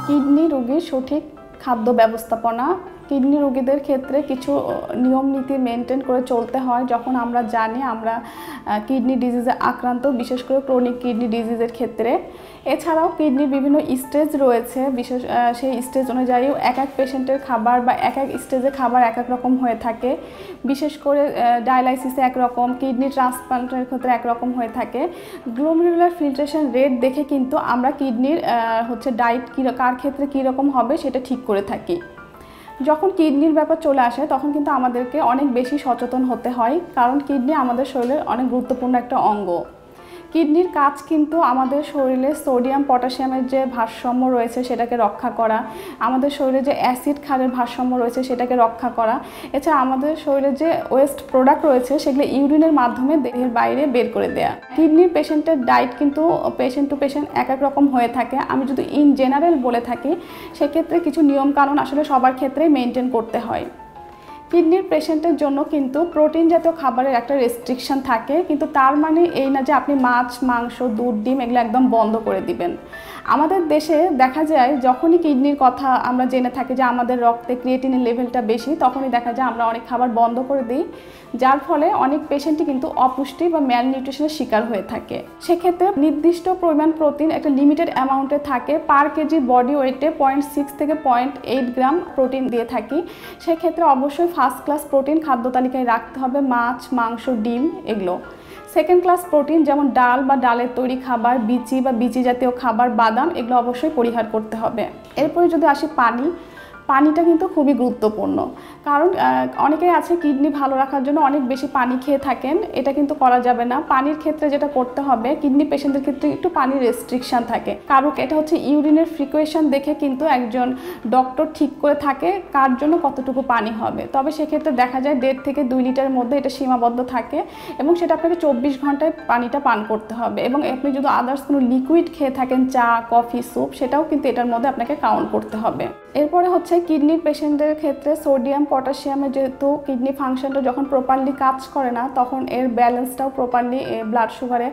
Kidney রোগীর সঠিক খাদ্য ব্যবস্থাপনা। কিডনি রোগীদের ক্ষেত্রে কিছু নিয়ম নীতি মেনটেন করে চলতে হয় যখন আমরা জানি আমরা কিডনি ডিজিজে আক্রান্ত, বিশেষ করে ক্রনিক কিডনি ডিজিজের ক্ষেত্রে। এছাড়াও কিডনির বিভিন্ন স্টেজ রয়েছে, সেই স্টেজ অনুযায়ী এক এক পেশেন্টের খাবার বা এক এক স্টেজে খাবার এক এক রকম হয়ে থাকে। বিশেষ করে ডায়ালাইসিসে একরকম, কিডনি ট্রান্সপ্লান্টের ক্ষেত্রে একরকম হয়ে থাকে। গ্লোমেরুলার ফিল্ট্রেশন রেট দেখে কিন্তু আমরা কিডনির ডায়েট কার ক্ষেত্রে কীরকম হবে সেটা ঠিক করে থাকি। যখন কিডনির ব্যাপার চলে আসে তখন কিন্তু আমাদেরকে অনেক বেশি সচেতন হতে হয়, কারণ কিডনি আমাদের শরীরের অনেক গুরুত্বপূর্ণ একটা অঙ্গ। কিডনির কাজ কিন্তু আমাদের শরীরে সোডিয়াম পটাশিয়ামের যে ভারসাম্য রয়েছে সেটাকে রক্ষা করা, আমাদের শরীরে যে অ্যাসিড ক্ষারের ভারসাম্য রয়েছে সেটাকে রক্ষা করা, এছাড়া আমাদের শরীরে যে ওয়েস্ট প্রোডাক্ট রয়েছে সেগুলো ইউরিনের মাধ্যমে দেহের বাইরে বের করে দেয়া। কিডনির পেশেন্টের ডায়েট কিন্তু পেশেন্ট টু পেশেন্ট এক এক রকম হয়ে থাকে। আমি যদি ইন জেনারেল বলে থাকি সেক্ষেত্রে কিছু নিয়মকানুন আসলে সবার ক্ষেত্রেই মেনটেন করতে হয়। কিডনির পেশেন্টের জন্য কিন্তু প্রোটিন জাতীয় খাবারের একটা রেস্ট্রিকশন থাকে, কিন্তু তার মানে এই না যে আপনি মাছ, মাংস, দুধ, ডিম এগুলো একদম বন্ধ করে দিবেন। আমাদের দেশে দেখা যায় যখনই কিডনির কথা আমরা জেনে থাকি যে আমাদের রক্তে ক্রিয়েটিনের লেভেলটা বেশি, তখনই দেখা যায় আমরা অনেক খাবার বন্ধ করে দিই, যার ফলে অনেক পেশেন্টই কিন্তু অপুষ্টি বা ম্যালনিউট্রিশনের শিকার হয়ে থাকে। সেক্ষেত্রে নির্দিষ্ট পরিমাণ প্রোটিন একটা লিমিটেড অ্যামাউন্টে থাকে, পার কেজি বডি ওয়েটে 0.6 থেকে 0.8 গ্রাম প্রোটিন দিয়ে থাকি। সেক্ষেত্রে অবশ্যই ফার্স্ট ক্লাস প্রোটিন খাদ্য তালিকায় রাখতে হবে, মাছ, মাংস, ডিম এগুলো। সেকেন্ড ক্লাস প্রোটিন যেমন ডাল বা ডালের তৈরি খাবার, বিচি বা বিচি জাতীয় খাবার, বাদাম এগুলো অবশ্যই পরিহার করতে হবে। এরপরে যদি আসি পানিটা কিন্তু খুবই গুরুত্বপূর্ণ, কারণ অনেকেই আছে কিডনি ভালো রাখার জন্য অনেক বেশি পানি খেয়ে থাকেন, এটা কিন্তু করা যাবে না। পানির ক্ষেত্রে যেটা করতে হবে, কিডনি পেশেন্টের ক্ষেত্রে একটু পানির রেস্ট্রিকশান থাকে, কারণ এটা ইউরিনের ফ্রিকুয়েশন দেখে কিন্তু একজন ডক্টর ঠিক করে থাকে কার জন্য কতটুকু পানি হবে। তবে সেক্ষেত্রে দেখা যায় 1.5 থেকে 2 লিটারের মধ্যে এটা সীমাবদ্ধ থাকে, এবং সেটা আপনাকে 24 ঘন্টায় পানিটা পান করতে হবে। এবং আপনি যদি আদার্স কোনো লিকুইড খেয়ে থাকেন, চা, কফি, স্যুপ, সেটাও কিন্তু এটার মধ্যে আপনাকে কাউন্ট করতে হবে। এরপরে কিডনির পেশেন্টের ক্ষেত্রে সোডিয়াম পটাশিয়ামের যেহেতু কিডনি ফাংশনটা যখন প্রপারলি কাজ করে না, তখন এর ব্যালেন্সটাও প্রপারলি ব্লাড সুগারে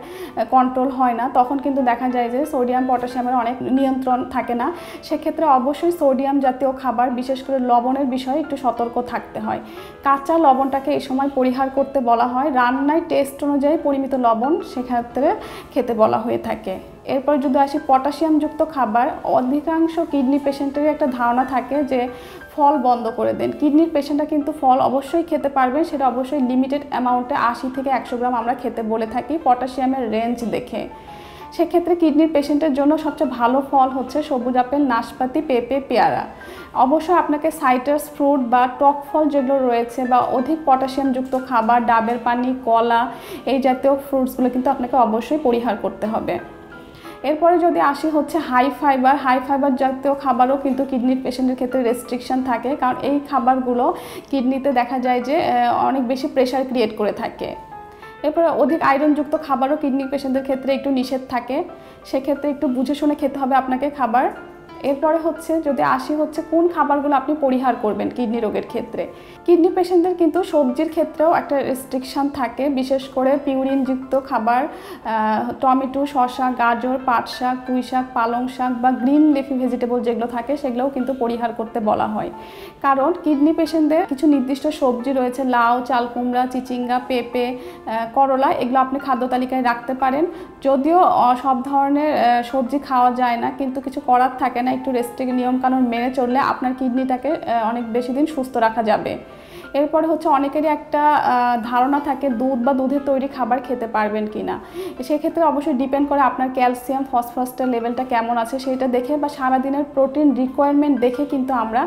কন্ট্রোল হয় না, তখন কিন্তু দেখা যায় যে সোডিয়াম পটাশিয়ামের অনেক নিয়ন্ত্রণ থাকে না। সেক্ষেত্রে অবশ্যই সোডিয়াম জাতীয় খাবার, বিশেষ করে লবণের বিষয়ে একটু সতর্ক থাকতে হয়। কাঁচা লবণটাকে এই সময় পরিহার করতে বলা হয়, রান্নায় টেস্ট অনুযায়ী পরিমিত লবণ সেক্ষেত্রে খেতে বলা হয়ে থাকে। এরপর যদি আসি পটাশিয়ামযুক্ত খাবার, অধিকাংশ কিডনি পেশেন্টেরই একটা ধারণা থাকে যে ফল বন্ধ করে দেন। কিডনির পেশেন্টরা কিন্তু ফল অবশ্যই খেতে পারবেন, সেটা অবশ্যই লিমিটেড অ্যামাউন্টে 80 থেকে 100 গ্রাম আমরা খেতে বলে থাকি পটাশিয়ামের রেঞ্জ দেখে। সেক্ষেত্রে কিডনির পেশেন্টের জন্য সবচেয়ে ভালো ফল সবুজ আপেল, নাশপাতি, পেঁপে, পেয়ারা। অবশ্যই আপনাকে সাইট্রাস ফ্রুট বা টক ফল যেগুলো রয়েছে বা অধিক পটাশিয়ামযুক্ত খাবার, ডাবের পানি, কলা, এই জাতীয় ফ্রুটসগুলো কিন্তু আপনাকে অবশ্যই পরিহার করতে হবে। এরপরে যদি আসি হাই ফাইবার জাতীয় খাবারও কিন্তু কিডনির পেশেন্টের ক্ষেত্রে রেস্ট্রিকশন থাকে, কারণ এই খাবারগুলো কিডনিতে দেখা যায় যে অনেক বেশি প্রেশার ক্রিয়েট করে থাকে। এরপরে অধিক আয়রনযুক্ত খাবারও কিডনি পেশেন্টদের ক্ষেত্রে একটু নিষেধ থাকে, সেক্ষেত্রে একটু বুঝে শুনে খেতে হবে আপনাকে খাবার। এরপরে যদি আসি কোন খাবারগুলো আপনি পরিহার করবেন কিডনি রোগের ক্ষেত্রে। কিডনি পেশেন্টদের কিন্তু সবজির ক্ষেত্রেও একটা রেস্ট্রিকশান থাকে, বিশেষ করে পিউরিনযুক্ত খাবার, টমেটো, শসা, গাজর, পাট শাক, পুঁই শাক, পালং শাক বা গ্রিন লিফি ভেজিটেবল যেগুলো থাকে সেগুলোও কিন্তু পরিহার করতে বলা হয়। কারণ কিডনি পেশেন্টদের কিছু নির্দিষ্ট সবজি রয়েছে, লাউ, চাল কুমড়া, চিচিঙ্গা, পেঁপে, করলা, এগুলো আপনি খাদ্য তালিকায় রাখতে পারেন। যদিও সব ধরনের সবজি খাওয়া যায় না, কিন্তু কিছু করার থাকে না, একটু রেস্ট্রিক্ট নিয়মকানুন মেনে চললে আপনার কিডনিটাকে অনেক বেশি দিন সুস্থ রাখা যাবে। এরপরে অনেকেরই একটা ধারণা থাকে দুধ বা দুধের তৈরি খাবার খেতে পারবেন কিনা। সেক্ষেত্রে অবশ্যই ডিপেন্ড করে আপনার ক্যালসিয়াম, ফসফরাসের লেভেলটা কেমন আছে সেটা দেখে বা সারাদিনের প্রোটিন রিকোয়ারমেন্ট দেখে কিন্তু আমরা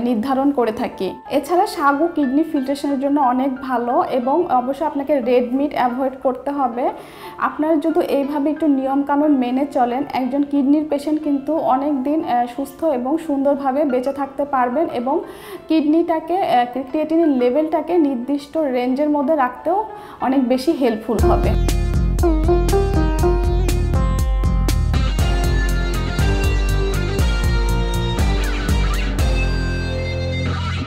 নির্ধারণ করে থাকি। এছাড়া সাগু কিডনি ফিল্ট্রেশনের জন্য অনেক ভালো, এবং অবশ্যই আপনাকে রেড মিট অ্যাভয়েড করতে হবে। আপনারা যদি এইভাবে একটু নিয়মকানুন মেনে চলেন, একজন কিডনির পেশেন্ট কিন্তু অনেক দিন সুস্থ এবং সুন্দরভাবে বেঁচে থাকতে পারবেন, এবং কিডনিটাকে ক্রিয়েটিনিন লেভেলটাকে নির্দিষ্ট রেঞ্জের মধ্যে রাখতেও অনেক বেশি হেল্পফুল হবে।